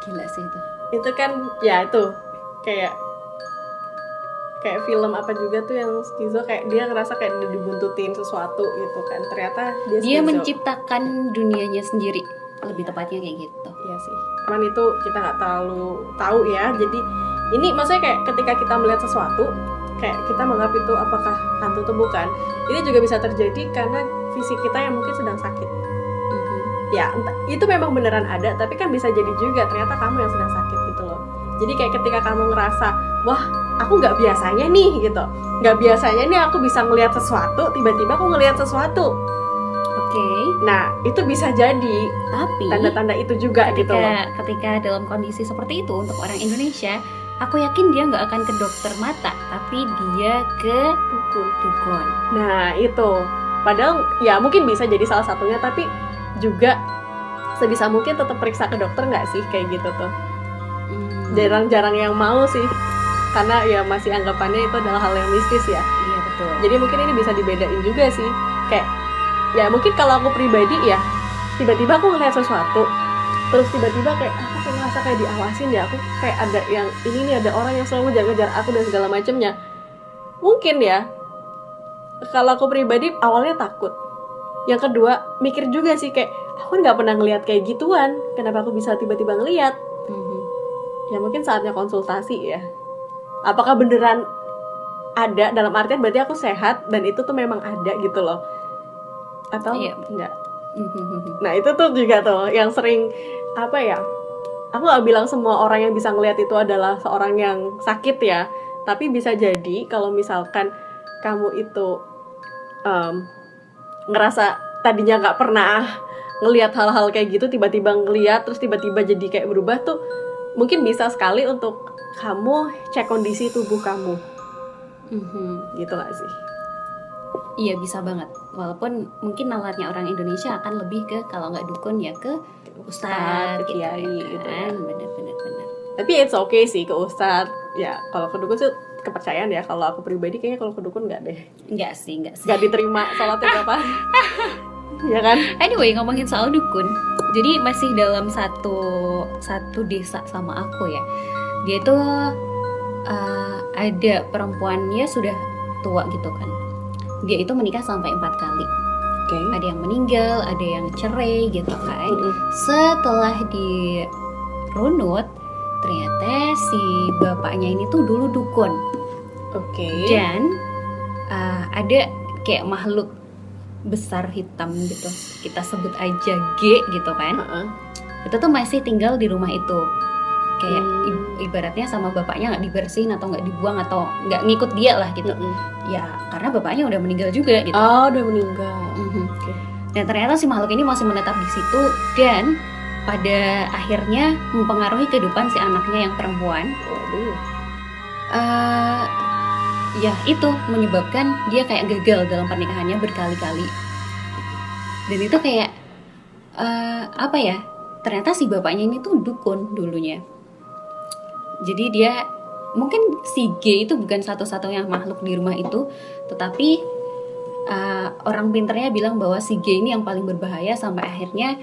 Gila sih itu. Itu kan ya itu kayak film apa juga tuh yang skizo, kayak dia ngerasa kayak udah dibuntutin sesuatu gitu kan, ternyata dia menciptakan dunianya sendiri, lebih tepatnya kayak gitu. Iya sih, cuman itu kita nggak terlalu tahu ya. Jadi ini maksudnya kayak ketika kita melihat sesuatu kayak kita menganggap itu apakah hantu atau bukan, ini juga bisa terjadi karena fisik kita yang mungkin sedang sakit. Ya itu memang beneran ada, tapi kan bisa jadi juga ternyata kamu yang sedang sakit gitu loh. Jadi kayak ketika kamu ngerasa, wah aku nggak biasanya nih gitu, nggak biasanya nih aku bisa ngelihat sesuatu, tiba-tiba aku ngelihat sesuatu. Nah itu bisa jadi tapi tanda-tanda itu juga gitu loh. Ketika dalam kondisi seperti itu untuk orang Indonesia, aku yakin dia nggak akan ke dokter mata, tapi dia ke dukun. Nah itu, padahal ya mungkin bisa jadi salah satunya, tapi juga sebisa mungkin tetap periksa ke dokter nggak sih kayak gitu tuh. Jarang-jarang yang mau sih, karena ya masih anggapannya itu adalah hal yang mistis ya. Iya betul. Jadi mungkin ini bisa dibedain juga sih, kayak ya mungkin kalau aku pribadi ya tiba-tiba aku ngeliat sesuatu, terus tiba-tiba kayak aku ngerasa kayak diawasin ya, aku kayak ada yang ini nih, ada orang yang selalu ngejar-ngejar aku dan segala macamnya. Mungkin ya kalau aku pribadi awalnya takut, yang kedua mikir juga sih kayak aku nggak pernah ngeliat kayak gituan, kenapa aku bisa tiba-tiba ngeliat. ya mungkin saatnya konsultasi ya. Apakah beneran ada, dalam artian berarti aku sehat dan itu tuh memang ada gitu loh, atau enggak. Nah itu tuh juga tuh yang sering apa ya, aku gak bilang semua orang yang bisa ngelihat itu adalah seorang yang sakit ya, tapi bisa jadi kalau misalkan kamu itu ngerasa tadinya gak pernah ngelihat hal-hal kayak gitu, tiba-tiba ngelihat terus tiba-tiba jadi kayak berubah tuh, mungkin bisa sekali untuk kamu cek kondisi tubuh kamu. Gitu gak sih? Iya bisa banget. Walaupun mungkin nalarnya orang Indonesia akan lebih ke kalau nggak dukun ya ke ustadz, ke kiai gitu kan. ya. Bener. Tapi it's okay sih ke ustadz. Ya kalau ke dukun sih kepercayaan ya. Kalau aku pribadi kayaknya kalau ke dukun nggak deh. Nggak sih. Nggak diterima sholatnya kapan? Ya kan? Anyway, ngomongin soal dukun, jadi masih dalam satu desa sama aku ya. Dia tuh ada perempuannya sudah tua gitu kan. Dia itu menikah sampai 4 kali. Okay. Ada yang meninggal, ada yang cerai gitu kan. Setelah dirunut, ternyata si bapaknya ini tuh dulu dukun. Dan ada kayak makhluk besar hitam gitu, kita sebut aja G gitu kan. Itu tuh masih tinggal di rumah itu. Kayak ibaratnya sama bapaknya nggak dibersihin atau nggak dibuang atau nggak ngikut dia lah gitu. Ya karena bapaknya udah meninggal juga gitu. Oh, udah meninggal. Okay. Dan ternyata si makhluk ini masih menetap di situ dan pada akhirnya mempengaruhi kehidupan si anaknya yang perempuan. Ya itu menyebabkan dia kayak gagal dalam pernikahannya berkali-kali. Dan itu kayak apa ya? Ternyata si bapaknya ini tuh dukun dulunya. Jadi dia mungkin si G itu bukan satu-satunya makhluk di rumah itu, tetapi orang pinternya bilang bahwa si G ini yang paling berbahaya sampai akhirnya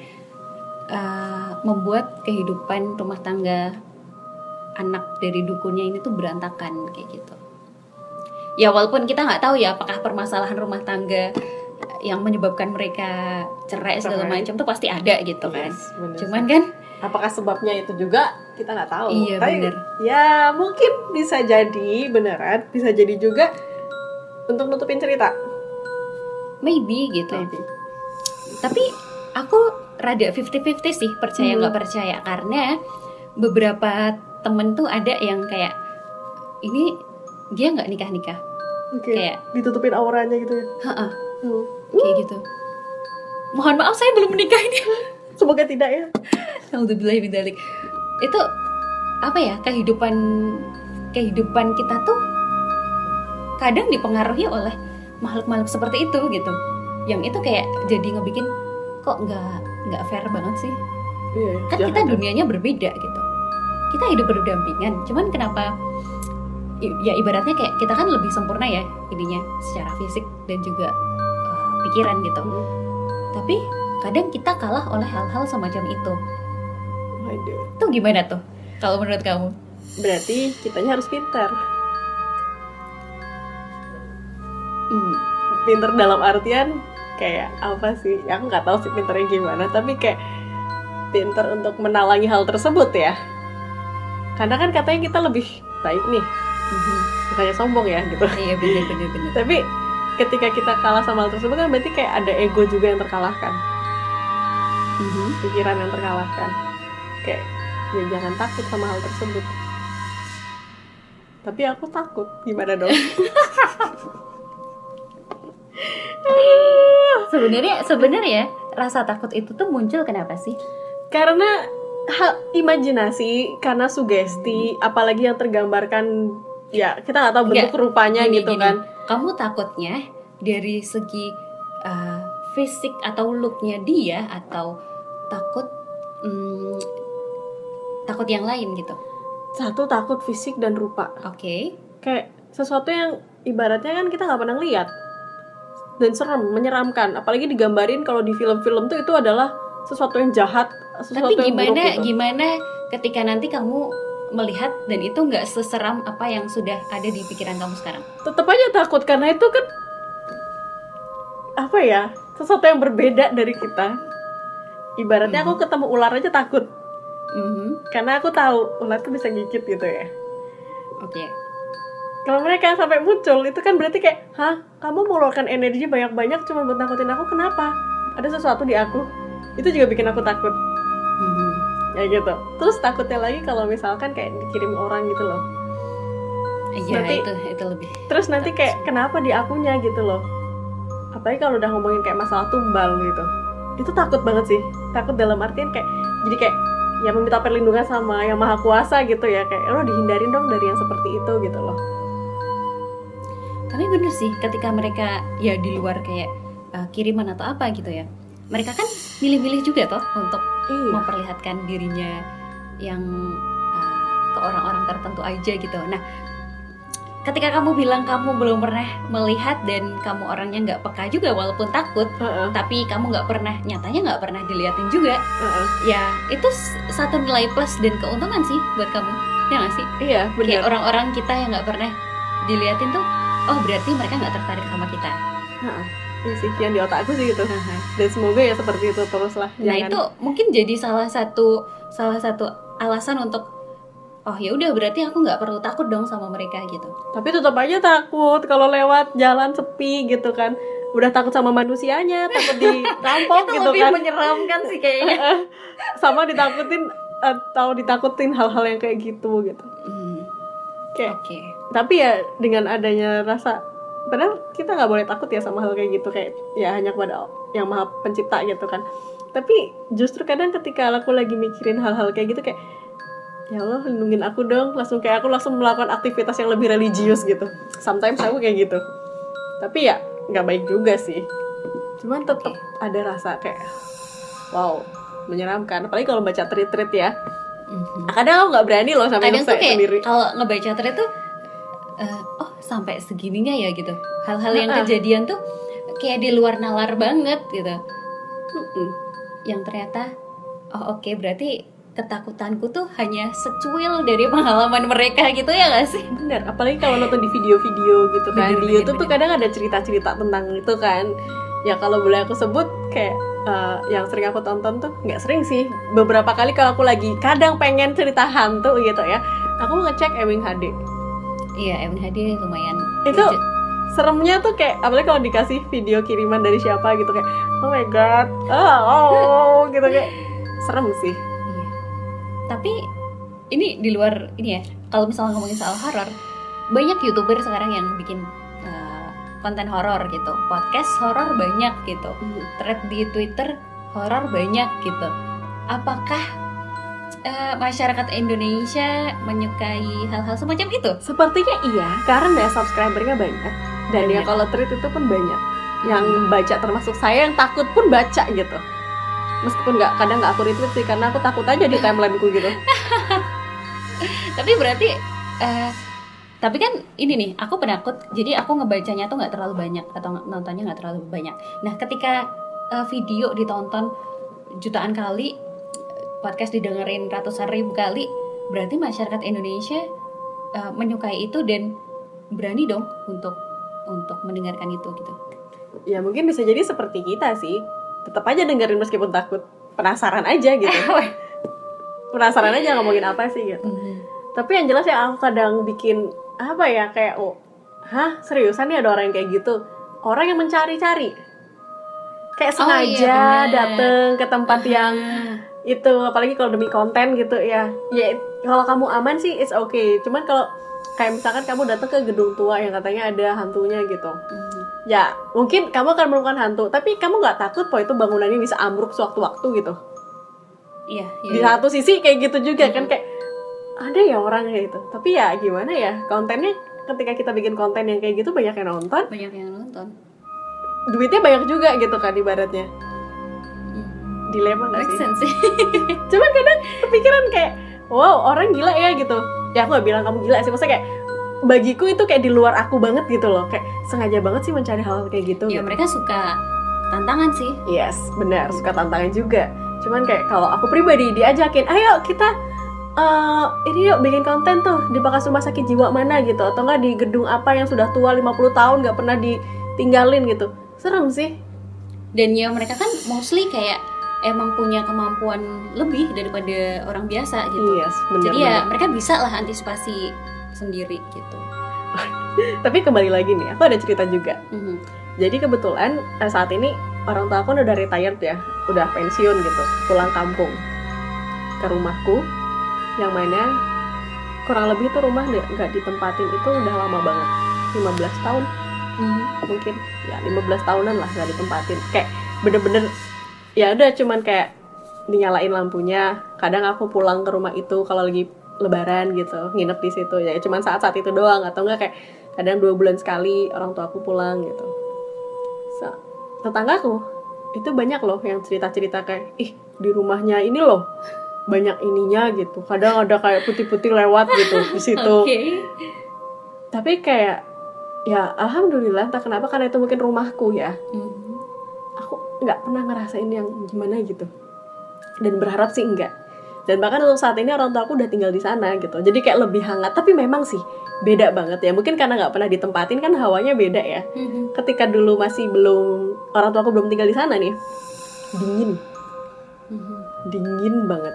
membuat kehidupan rumah tangga anak dari dukunnya ini tuh berantakan kayak gitu. Ya walaupun kita nggak tahu ya apakah permasalahan rumah tangga yang menyebabkan mereka cerai segala macam tuh pasti ada gitu kan. Cuman kan apakah sebabnya itu juga kita nggak tahu. Iya benar. Ya mungkin bisa jadi beneran, bisa jadi juga untuk nutupin cerita. Maybe gitu. Tapi aku rada 50-50 sih, percaya nggak percaya, karena beberapa temen tuh ada yang kayak ini dia nggak nikah. Kayak ditutupin auranya gitu ya. Kayak gitu. Mohon maaf saya belum menikah ini. Semoga tidak ya. Alhamdulillah bidalik. Itu apa ya, kehidupan kita tuh kadang dipengaruhi oleh makhluk-makhluk seperti itu gitu. Yang itu kayak jadi ngebikin kok nggak fair banget sih. Kan kita dunianya berbeda gitu. Kita hidup berdampingan. Cuman kenapa ya ibaratnya kayak kita kan lebih sempurna ya ininya secara fisik dan juga pikiran gitu. Tapi kadang kita kalah oleh hal-hal semacam itu. Tuh gimana tuh kalau menurut kamu? Berarti kitanya harus pintar. Pintar dalam artian kayak apa sih? Ya aku nggak tahu sih pintarnya gimana, tapi kayak pintar untuk menalangi hal tersebut ya. Karena kan katanya kita lebih baik nih. Bukannya sombong ya gitu. Iya benar. Tapi ketika kita kalah sama hal tersebut kan berarti kayak ada ego juga yang terkalahkan. Pikiran yang terkalahkan. Kayak ya jangan takut sama hal tersebut. Tapi aku takut, gimana dong? Sebenarnya rasa takut itu tuh muncul kenapa sih? Karena imajinasi, karena sugesti, apalagi yang tergambarkan, ya kita nggak tahu bentuk rupanya gini. Kan. Kamu takutnya dari segi fisik atau looknya dia, atau takut yang lain gitu? Satu, takut fisik dan rupa. Kayak sesuatu yang ibaratnya kan kita nggak pernah lihat dan serem, menyeramkan. Apalagi digambarin kalau di film-film tuh itu adalah sesuatu yang jahat, sesuatu yang buruk gitu. Gimana ketika nanti kamu melihat dan itu nggak seseram apa yang sudah ada di pikiran kamu sekarang? Tetap aja takut, karena itu kan apa ya, sesuatu yang berbeda dari kita. Ibaratnya aku ketemu ular aja takut. Karena aku tahu ular tuh bisa gigit gitu ya. Oke. Kalau mereka sampai muncul, itu kan berarti kayak, hah, kamu mengeluarkan energi banyak-banyak cuma buat nakutin aku, kenapa? Ada sesuatu di aku. Itu juga bikin aku takut. Ya gitu. Terus takutnya lagi kalau misalkan kayak dikirim orang gitu loh. Iya, itu lebih. Terus nanti kayak kenapa di akunya gitu loh. Apalagi kalau udah ngomongin kayak masalah tumbal gitu. Itu takut banget sih. Takut dalam artian kayak jadi kayak ya meminta perlindungan sama yang maha kuasa gitu ya, kayak lo dihindarin dong dari yang seperti itu gitu loh. Tapi bener sih, ketika mereka ya di luar kayak kiriman atau apa gitu ya, mereka kan milih-milih juga toh untuk memperlihatkan dirinya yang ke orang-orang tertentu aja gitu. Nah, ketika kamu bilang kamu belum pernah melihat dan kamu orangnya nggak peka juga walaupun takut, tapi kamu nyatanya nggak pernah diliatin juga, ya itu satu nilai plus dan keuntungan sih buat kamu, ya nggak sih? Iya, benar. Kayak orang-orang kita yang nggak pernah diliatin tuh, oh berarti mereka nggak tertarik sama kita. Iya sih, yang di otakku sih gitu. Dan semoga ya seperti itu terus lah. Nah itu mungkin jadi salah satu alasan untuk oh ya udah berarti aku nggak perlu takut dong sama mereka gitu. Tapi tetap aja takut kalau lewat jalan sepi gitu kan. Udah takut sama manusianya, takut dirampok gitu kan. Itu lebih menyeramkan sih kayaknya. Sama ditakutin hal-hal yang kayak gitu. Oke. Tapi ya dengan adanya rasa, padahal kita nggak boleh takut ya sama hal kayak gitu, kayak ya hanya kepada yang maha pencipta gitu kan. Tapi justru kadang ketika aku lagi mikirin hal-hal kayak gitu kayak, ya Allah lindungin aku dong, langsung melakukan aktivitas yang lebih religius gitu. Sometimes aku kayak gitu. Tapi ya nggak baik juga sih. Cuman tetap ada rasa kayak wow, menyeramkan. Apalagi kalau baca tweet-tweet ya. Kadang aku nggak berani loh sampai kadang tuh kayak sendiri. Kalau ngebaca tweet tuh oh sampai segininya ya gitu. Hal-hal yang kejadian tuh kayak di luar nalar banget gitu. Yang ternyata oke, berarti ketakutanku tuh hanya secuil dari pengalaman mereka gitu ya gak sih? Bener, apalagi kalau nonton di video-video gitu kan. Di YouTube tuh kadang ada cerita-cerita tentang itu kan. Ya kalau boleh aku sebut kayak yang sering aku tonton tuh, nggak sering sih, beberapa kali kalau aku lagi kadang pengen cerita hantu gitu ya, aku ngecek Ewing HD. Iya, Ewing HD lumayan. Itu seremnya tuh kayak, apalagi kalau dikasih video kiriman dari siapa gitu kayak, oh my god, gitu kayak serem sih. Iya. Tapi ini di luar ini ya, kalau misalnya ngomongin soal horor, banyak YouTuber sekarang yang bikin konten horor gitu, podcast horor banyak gitu, thread di Twitter horor banyak gitu. Apakah masyarakat Indonesia menyukai hal-hal semacam itu? Sepertinya iya, karena subscribernya banyak dan ya kalau thread itu pun banyak yang baca, termasuk saya yang takut pun baca gitu. Meskipun kadang nggak aku retweet sih, karena aku takut aja di timelineku gitu. Tapi berarti tapi kan ini nih, aku penakut, jadi aku ngebacanya tuh nggak terlalu banyak atau nontonnya nggak terlalu banyak. Nah, ketika video ditonton jutaan kali, podcast didengerin ratusan ribu kali, berarti masyarakat Indonesia menyukai itu dan berani dong untuk mendengarkan itu gitu. Ya mungkin bisa jadi seperti kita sih, tetap aja dengerin meskipun takut, penasaran aja gitu. Penasaran aja ngomongin apa sih gitu. Tapi yang jelas ya aku kadang bikin apa ya, kayak seriusan nih ada orang yang kayak gitu, orang yang mencari-cari kayak sengaja dateng ke tempat yang itu, apalagi kalau demi konten gitu ya kalau kamu aman sih it's okay. Cuman kalau kayak misalkan kamu datang ke gedung tua yang katanya ada hantunya gitu, ya mungkin kamu akan menemukan hantu, tapi kamu nggak takut bahwa itu bangunannya bisa ambruk sewaktu-waktu gitu. Iya. Di satu sisi kayak gitu juga kan, kayak ada ya orang kayak gitu. Tapi ya gimana ya, kontennya ketika kita bikin konten yang kayak gitu banyak yang nonton. Duitnya banyak juga gitu kan ibaratnya. Dilema gak sih? Sense sih. Cuman kadang kepikiran kayak, wow orang gila ya gitu. Ya aku gak bilang kamu gila sih, maksudnya kayak bagiku itu kayak di luar aku banget gitu loh. Kayak sengaja banget sih mencari hal kayak gitu. Ya gitu. Mereka suka tantangan sih. Yes, benar, suka tantangan juga. Cuman kayak kalau aku pribadi diajakin, ayo kita ini yuk bikin konten tuh di bekas rumah sakit jiwa mana gitu, atau enggak di gedung apa yang sudah tua 50 tahun gak pernah ditinggalin gitu. Serem sih. Dan ya mereka kan mostly kayak emang punya kemampuan lebih daripada orang biasa gitu. Yes, bener Jadi ya banget. mereka bisa lah antisipasi sendiri gitu. Tapi kembali lagi nih, aku ada cerita juga. Mhm. Jadi kebetulan saat ini orang tua aku udah retired ya, udah pensiun gitu, pulang kampung ke rumahku, yang mana kurang lebih tuh rumah nggak ditempatin itu udah lama banget, 15 tahun mungkin, ya 15 tahunan lah nggak ditempatin. Kayak bener-bener ya udah cuman kayak dinyalain lampunya. Kadang aku pulang ke rumah itu kalau lagi lebaran gitu, nginep di situ ya cuman saat-saat itu doang, atau enggak kayak kadang 2 bulan sekali orang tua aku pulang gitu. Tetanggaku itu banyak loh yang cerita-cerita kayak, ih di rumahnya ini loh banyak ininya gitu, kadang ada kayak putih-putih lewat gitu di situ. Oke. Tapi kayak ya alhamdulillah, entah kenapa karena itu mungkin rumahku ya, aku nggak pernah ngerasain yang gimana gitu, dan berharap sih enggak. Dan bahkan untuk saat ini orang tua aku udah tinggal di sana gitu, jadi kayak lebih hangat. Tapi memang sih beda banget ya, mungkin karena nggak pernah ditempatin kan hawanya beda ya. Ketika dulu masih belum, orang tua aku belum tinggal di sana nih, dingin banget,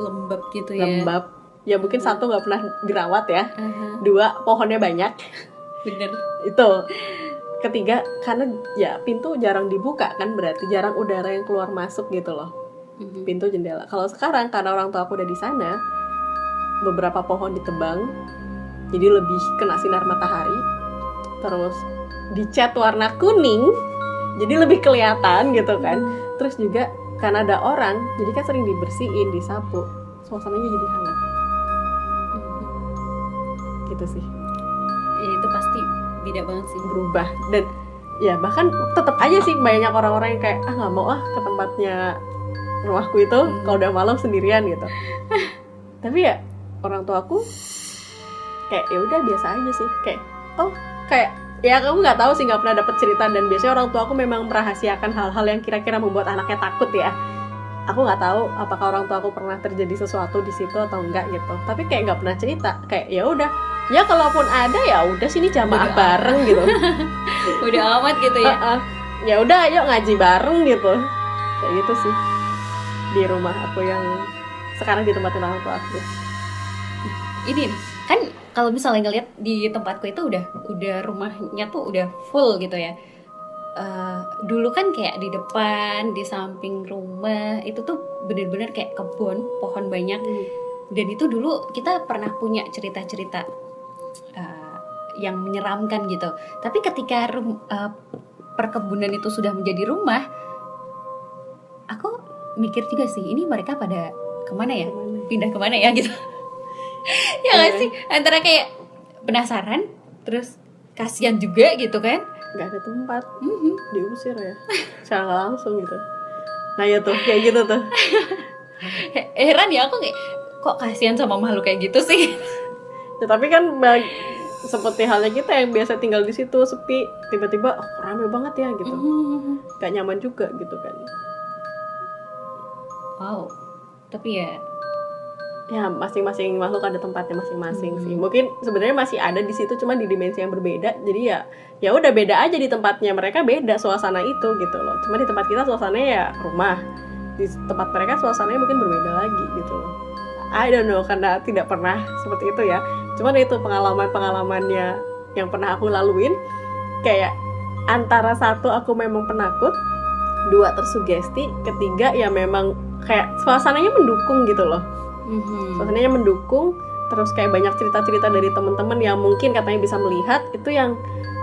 Lembab gitu ya. lembab ya. Mungkin satu nggak pernah dirawat ya, Aha, 2 pohonnya banyak, bener. itu. Ketiga karena ya pintu jarang dibuka kan, berarti jarang udara yang keluar masuk gitu loh, pintu jendela. Kalau sekarang karena orang tua aku udah di sana, beberapa pohon ditebang jadi lebih kena sinar matahari, terus dicat warna kuning jadi lebih kelihatan gitu kan. Terus juga karena ada orang, jadi kan sering dibersihin, disapu, suasananya jadi hangat gitu sih. Ya, itu pasti beda banget sih. Berubah. Dan ya bahkan tetap aja sih banyak orang-orang yang kayak nggak mau ke tempatnya rumahku itu kalau udah malam sendirian gitu. Tapi ya orang tuaku kayak ya udah biasa aja sih, kayak kayak ya kamu nggak tahu sih, nggak pernah dapet cerita. Dan biasanya orang tua aku memang merahasiakan hal-hal yang kira-kira membuat anaknya takut ya. Aku nggak tahu apakah orang tua aku pernah terjadi sesuatu di situ atau enggak gitu. Tapi kayak nggak pernah cerita, kayak ya udah, ya kalaupun ada ya udah sini jamaah Udah bareng gitu. Udah amat gitu ya. Ya udah yuk ngaji bareng gitu, kayak gitu sih di rumah aku yang sekarang ditempatin orang tua aku. Ini nih, kan kalau misalnya ngeliat di tempatku itu udah rumahnya tuh udah full gitu ya. Dulu kan kayak di depan, di samping rumah itu tuh bener-bener kayak kebun, pohon banyak. Dan itu dulu kita pernah punya cerita-cerita yang menyeramkan gitu. Tapi ketika perkebunan itu sudah menjadi rumah, aku mikir juga sih, ini mereka pada kemana ya? Pindah kemana ya gitu. Ya nggak sih, antara kayak penasaran, terus kasihan juga gitu kan. Nggak ada tempat, diusir ya secara nggak langsung gitu. Nah ya tuh kayak gitu tuh. Heran ya aku kayak, kok kasihan sama makhluk kayak gitu sih. Ya, tapi kan seperti halnya kita yang biasa tinggal di situ sepi, tiba-tiba rame banget ya gitu, nggak nyaman juga gitu kan. Wow, tapi ya masing-masing makhluk ada tempatnya masing-masing sih. Mungkin sebenarnya masih ada di situ, cuma di dimensi yang berbeda. Jadi ya udah beda aja di tempatnya mereka, beda suasana itu gitu loh. Cuma di tempat kita suasananya ya rumah, di tempat mereka suasananya mungkin berbeda lagi gitu loh. I don't know, karena tidak pernah seperti itu ya. Cuman itu pengalaman-pengalamannya yang pernah aku laluin, kayak antara satu aku memang penakut, 2 tersugesti, ketiga ya memang kayak suasananya mendukung gitu loh. Suasananya mendukung, terus kayak banyak cerita-cerita dari teman-teman yang mungkin katanya bisa melihat, itu yang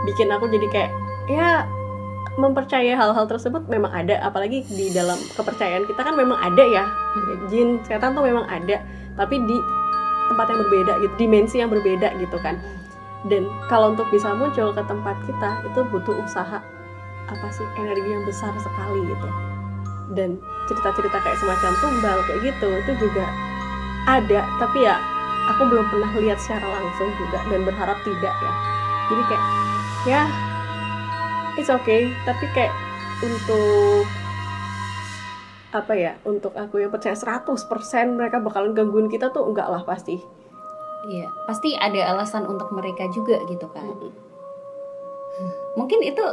bikin aku jadi kayak ya mempercayai hal-hal tersebut memang ada. Apalagi di dalam kepercayaan kita kan memang ada ya, jin, setan tuh memang ada, tapi di tempat yang berbeda gitu, dimensi yang berbeda gitu kan. Dan kalau untuk bisa muncul ke tempat kita itu butuh usaha, energi yang besar sekali gitu. Dan cerita-cerita kayak semacam tumbal kayak gitu itu juga ada, tapi ya aku belum pernah lihat secara langsung juga, dan berharap tidak ya. Jadi kayak ya it's okay, tapi kayak untuk untuk aku yang percaya 100% mereka bakalan gangguin kita tuh enggak lah pasti. Iya, pasti ada alasan untuk mereka juga gitu kan. Mungkin itu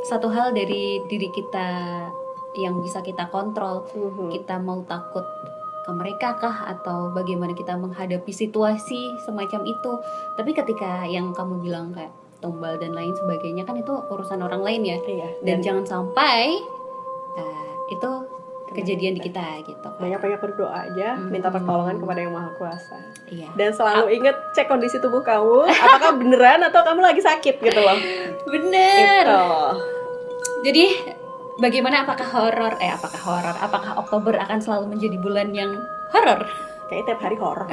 satu hal dari diri kita yang bisa kita kontrol. Kita mau takut ke mereka kah, atau bagaimana kita menghadapi situasi semacam itu. Tapi ketika yang kamu bilang kayak tumbal dan lain sebagainya, kan itu urusan orang lain ya. Iya. Dan jangan sampai itu kejadian di kita gitu. Banyak-banyak berdoa aja, minta pertolongan kepada Yang Maha Kuasa. Iya. Dan selalu ingat cek kondisi tubuh kamu, apakah beneran atau kamu lagi sakit gitu loh. Bener. Gitu. Jadi bagaimana, apakah Oktober akan selalu menjadi bulan yang horor? Kayaknya tiap hari horor.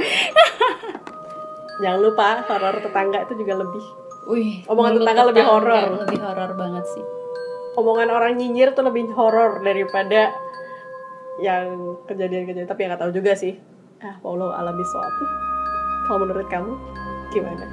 Jangan lupa horor tetangga itu juga lebih. Wih, Omongan tetangga lebih horor. Lebih horor banget sih. Omongan orang nyinyir tuh lebih horor daripada yang kejadian-kejadian. Tapi yang nggak tahu juga sih. Wallahu a'lam bishawab. Kalau menurut kamu gimana?